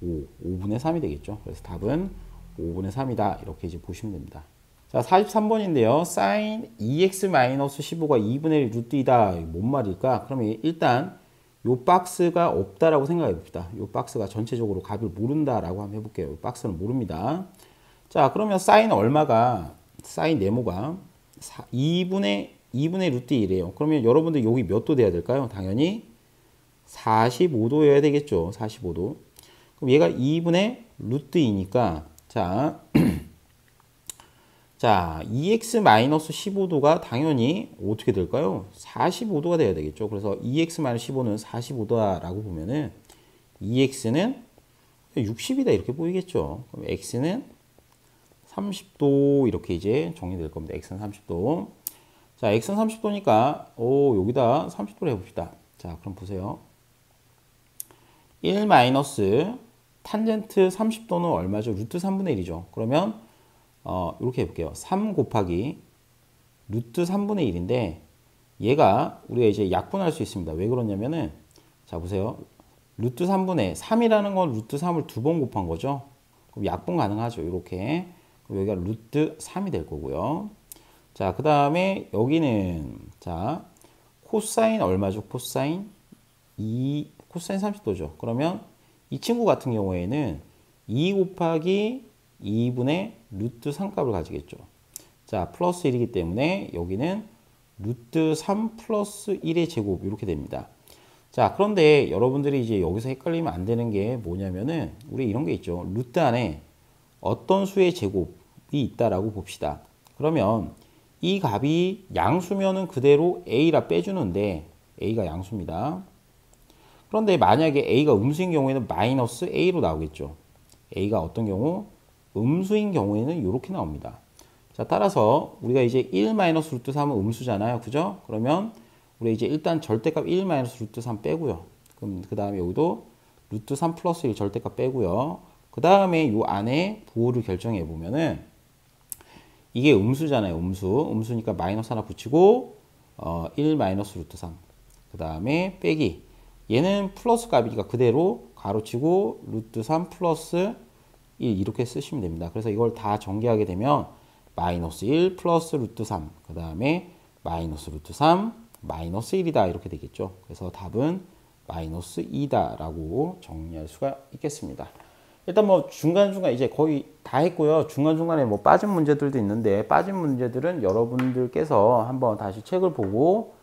Speaker 1: 5분의 3이 되겠죠. 그래서 답은 5분의 3이다. 이렇게 이제 보시면 됩니다. 자, 43번인데요. sin 2x-15가 2분의 1 루트 2다. 뭔 말일까? 그러면 일단 요 박스가 없다라고 생각해 봅시다. 요 박스가 전체적으로 값을 모른다라고 한번 해볼게요. 요 박스는 모릅니다. 자, 그러면 sin 얼마가, sin 네모가 2분의 루트 1이에요. 그러면 여러분들 여기 몇 도 돼야 될까요? 당연히 45도여야 되겠죠. 45도. 그럼 얘가 2분의 루트 2니까 자, 자 2x-15도가 당연히 어떻게 될까요? 45도가 돼야 되겠죠. 그래서 2x-15는 45도라고 보면은 2x는 60이다 이렇게 보이겠죠. 그럼 x는 30도 이렇게 이제 정리될 겁니다. x는 30도. 자, x는 30도니까 여기다 30도로 해봅시다. 자, 그럼 보세요. 1 마이너스 탄젠트 30도는 얼마죠? 루트 3분의 1이죠. 그러면 이렇게 해볼게요. 3 곱하기 루트 3분의 1인데 얘가 우리가 이제 약분할 수 있습니다. 왜 그러냐면은 자 보세요. 루트 3분의 3이라는 건 루트 3을 두 번 곱한 거죠. 그럼 약분 가능하죠. 이렇게. 그럼 여기가 루트 3이 될 거고요. 자, 그 다음에 여기는 자 코사인 얼마죠? 코사인 30도죠. 그러면 이 친구 같은 경우에는 2 곱하기 2분의 루트 3값을 가지겠죠. 자, 플러스 1이기 때문에 여기는 루트 3 플러스 1의 제곱 이렇게 됩니다. 자, 그런데 여러분들이 이제 여기서 헷갈리면 안 되는 게 뭐냐면은 우리 이런 게 있죠. 루트 안에 어떤 수의 제곱이 있다라고 봅시다. 그러면 이 값이 양수면은 그대로 a라 빼주는데 a가 양수입니다. 그런데 만약에 a가 음수인 경우에는 마이너스 a로 나오겠죠. a가 어떤 경우? 음수인 경우에는 이렇게 나옵니다. 자, 따라서 우리가 이제 1 마이너스 루트 3은 음수잖아요. 그죠? 그러면 우리 이제 일단 절대값 1 마이너스 루트 3 빼고요. 그럼 그 다음에 여기도 루트 3 플러스 1 절대값 빼고요. 그 다음에 요 안에 부호를 결정해 보면은 이게 음수잖아요. 음수니까 마이너스 하나 붙이고 1 마이너스 루트 3. 그 다음에 빼기. 얘는 플러스 값이니까 그대로 가로치고 루트 3 플러스 1 이렇게 쓰시면 됩니다. 그래서 이걸 다 전개하게 되면 마이너스 1 플러스 루트 3. 그 다음에 마이너스 루트 3 마이너스 1이다 이렇게 되겠죠. 그래서 답은 마이너스 2다 라고 정리할 수가 있겠습니다. 일단 뭐 중간중간 이제 거의 다 했고요. 중간중간에 뭐 빠진 문제들도 있는데 빠진 문제들은 여러분들께서 한번 다시 책을 보고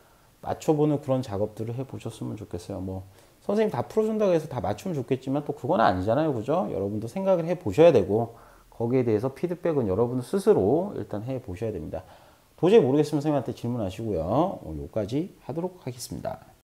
Speaker 1: 맞춰보는 그런 작업들을 해보셨으면 좋겠어요. 뭐 선생님 다 풀어준다고 해서 다 맞추면 좋겠지만 또 그건 아니잖아요. 그죠? 여러분도 생각을 해보셔야 되고 거기에 대해서 피드백은 여러분 스스로 일단 해보셔야 됩니다. 도저히 모르겠으면 선생님한테 질문하시고요. 오늘 여기까지 하도록 하겠습니다.